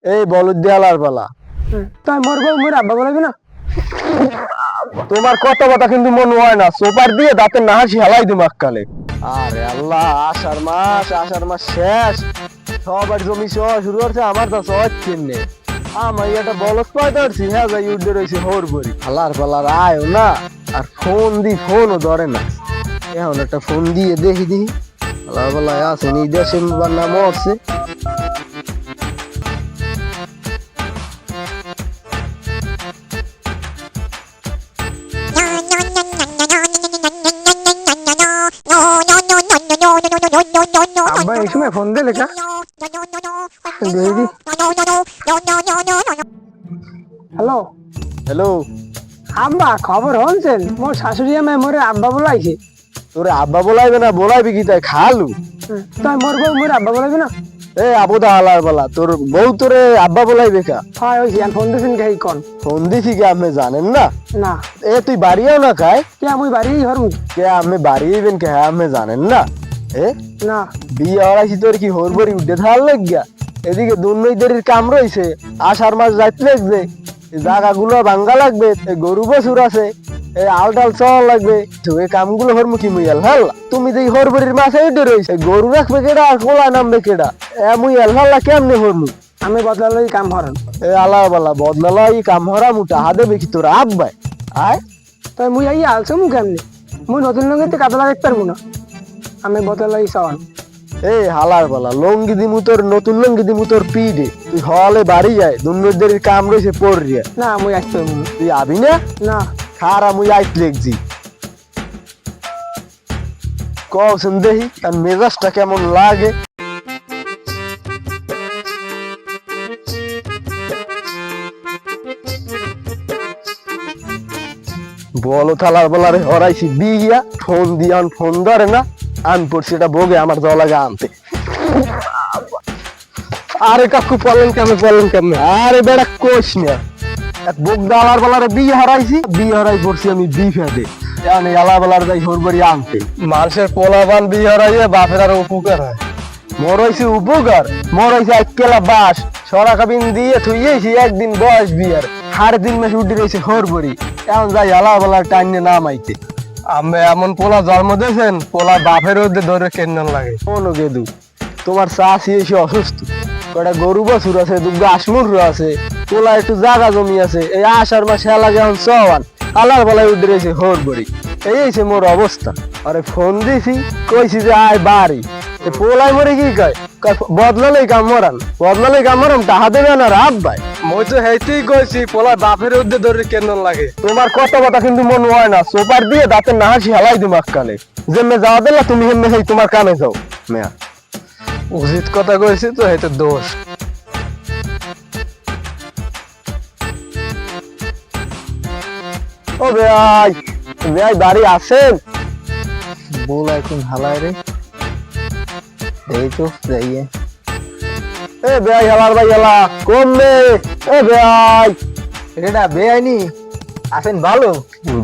এই বলদ দেয়ালার পালা। তাই মরবো মোর আব্বা বলবি না। তোমার কথা কথা কিন্তু মনে হয় না, সোপার দিয়ে দাঁতে না হাসি হেলাই দিম এককালে। আরে আল্লাহ, আষাঢ় মাস শেষ, সবার জমি সহ শুরু করছে, আমার তো সচ্ছেন নেই। আমার একটা বলদ পাইতে পারছি, হ্যাঁ যাই উঠে রয়েছে হোর বড়ি হালার পালার আয়ও না, আর ফোনও ধরে না। এখন একটা ফোন দিয়ে দেখি হালার পালায় আছে নি দেশে নাম মরছে। আব্বা এই সময় ফোন দিয়ে লেখা দেখি। হ্যালো হ্যালো, আব্বা, খবর হনছেন? মোর শাশুড়ি আমি মোরে আব্বা বলাইছে। তোরে আব্বা বলাইবে না, বলাইবে কি তাই খালু? তাই মরবো মোর আব্বা বলাবি না। এ আবুদা হালার পালা, তোর বউ তোরে আব্বা বলাইবে কা? হয় হয়েছি, আর ফোন দিয়েছেন কে কন? ফোন দিছি কে আপনি জানেন না? না। এ তুই বাড়িও না খায় কে আমি বাড়ি হরমু? কে আপনি বাড়ি আইবেন কে? হ্যাঁ আপনি জানেন না? এ না। বিয়ে হরাইছি তোর কি হরবরি উঠে থাকার লাগিয়া? এদিকে দুর্নৈদের কাম রয়েছে, আষাঢ় মাস যাইতে লাগবে, জায়গা গুলো ভাঙ্গা লাগবে, গরু বছর আছে, আলটাল চল লাগবে, তো এই কামগুলো হরমু কি মুই আলহাল্লা? তুমি যে হরবরির মাঝে উঠে রয়েছে, গরু রাখবে কেডা আর কোলা নামবে কেডা? মুই আলহাল্লা কেমনে হরমু? আমি বদলালে কাম হরেন। আলা বালা বদলালা এই কাম হরা মুটা হাদে বেকি তোর আব্বাই আয়। তাই মুই আই আলছো মু কেমনি? মুই নতুন লঙ্গিতে কাতলা দেখতে পারবো না। আমি বদলাই চাওয়ান। এই হালার বালা, লঙ্গি দিমু তোর, নতুন লঙ্গি দিমু তোর পিডে, তুই হলে বাড়ি যায়, দুর্নৈদের কাম রয়েছে পড়রিয়া। না মুই আসতে পারবো না। তুই আবি না? না। খারা মুই আইত লেগছি কওছেন দেখি আর মেজাজটা কেমন লাগে। বলো থালার বলারে হরাইছি বিয়া, ফোন দিয়ে ফোন ধরে না, আন পড়ছি এটা বগে আমার যাওয়া লাগে আনতে। আরে কাকু পলেন কেমনে? আরে বেড়া কোষ না, এক বোক দালার বলারে বিয়ে হারাই পড়ছি আমি বিফেদে। এখন এই আলা বলার যাই হরবরি আনতে। মানুষের পোলাবান বিয়ে হারাইয়ে বাপের আর উপকার হয়। মোর হইছে উপকার, মোর হইছে এক কেলা বাস সরা কাবিন দিয়ে থুইয়েছি একদিন বয়স বিয়ার, 3.5 মাস উঠে রয়েছে হরবরি। এখন যাই আলা বলার টাইনে নামাইতে। আমি এমন পোলা জন্ম দিয়েছেন, পোলা বাপের মধ্যে ধরে কেন্দ্র লাগে। কোনো গেদু, তোমার চাষি এসে অসুস্থ, কটা গরু বছর আছে, দুগ্গা আসমুর আছে, পোলা একটু জায়গা জমি আছে, এই আষাঢ় মাসে এলা যখন চওয়ান আলার বেলায় উঠে রয়েছে হরবরি। এই হয়েছে মোর অবস্থা। আরে ফোন দিছি, কইছি যে আয় বাড়ি, পোলাই মরে কি কয়, বদলালেই কাম মরান টাহা দেবে না রাব ভাই। মই তো হেইতেই কইছি, পোলা বাপের উদ্দে ধরে কেন লাগে। তোমার কথা কিন্তু মনে হয় না, সোপার দিয়ে দাঁতে না হাসি হেলাই দিম কালে। যেমনে যাওয়া দিলা তুমি হেমনে হেই তোমার কামে যাও। মেয়া উচিত কথা কইছি তো, হেতে দোষ। ও ভাই বাড়ি আছেন? বল এখন হালায় রে, এই তো যাইয়ে। এ ভাই হালার ভাই এলা কমবে। এ ভাই এটা বেআইনি আছেন? ভালো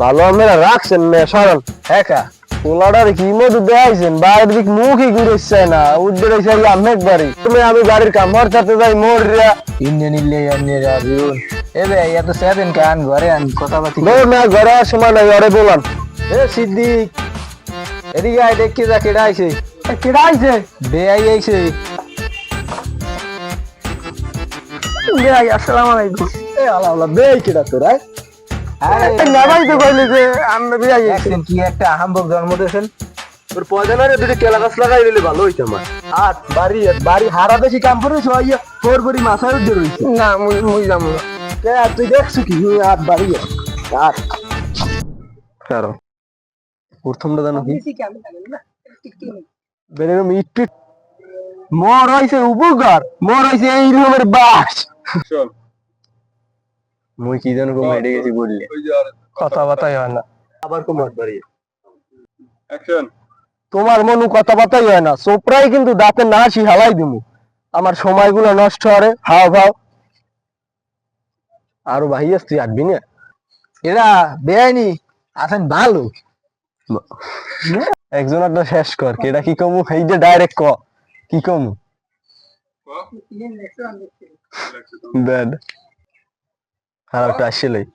ভালো আমরা রাখছেন না সরল একা পোলাটার কি মধু দেখাইছেন, বাইরের দিক মুখই ঘুরেছে না, উঠবে রয়েছে আমি একবারই। তুমি আমি গাড়ির কামড় চাতে যাই মোর ইন্ডিয়ান রাজুন। এ ভাই এত সেদিন কান ঘরে আন কথা বাতি না, ঘরে আর সময় নাই, ঘরে বলান। এ সিদ্দিক এদিকে আয়, দেখি যা কেডা আইছে। কেডা আইছে? বেআই আইছে। আসসালামু আলাইকুম। এ আল্লাহ আল্লাহ বেই কেডা তোরা? নামাই তো কইলি যে আমি বিয়া গেছি। কি একটা আহাম্বক জন্ম দিয়েছেন। তোর পয়দানারে দুটো কেলা গাছ লাগাই দিলে ভালো হইতো আমার। আর বাড়ি হারা বেশি কাম করে সবাই তোর বড়ি মাথায় উঠে রইছে। না মুই যাবো না। তুই দেখছো কি আর বাড়ি আর কারো প্রথমটা জানো কি বেরোম ইট মোর হইছে উপকার, মোর হইছে এই রকমের বাস। মুই কি জানো কম হেডে গেছি বললে কথাবার্তাই হয় না। আবার কমার বাড়ি অ্যাকশন। তোমার মনু কথাবার্তাই হয় না, সোপরাই কিন্তু দাঁতে না হাসি হালাই দিমু। আমার সময়গুলো নষ্ট হরে হাও ভাও। আরো ভাই তুই আটবি না? এরা বেআইনি আছেন ভালো। একজন একটা শেষ কর, কেডা কি কমু, এই যে ডাইরেক্ট ক কি কমু। দেন আর একটা আসলেই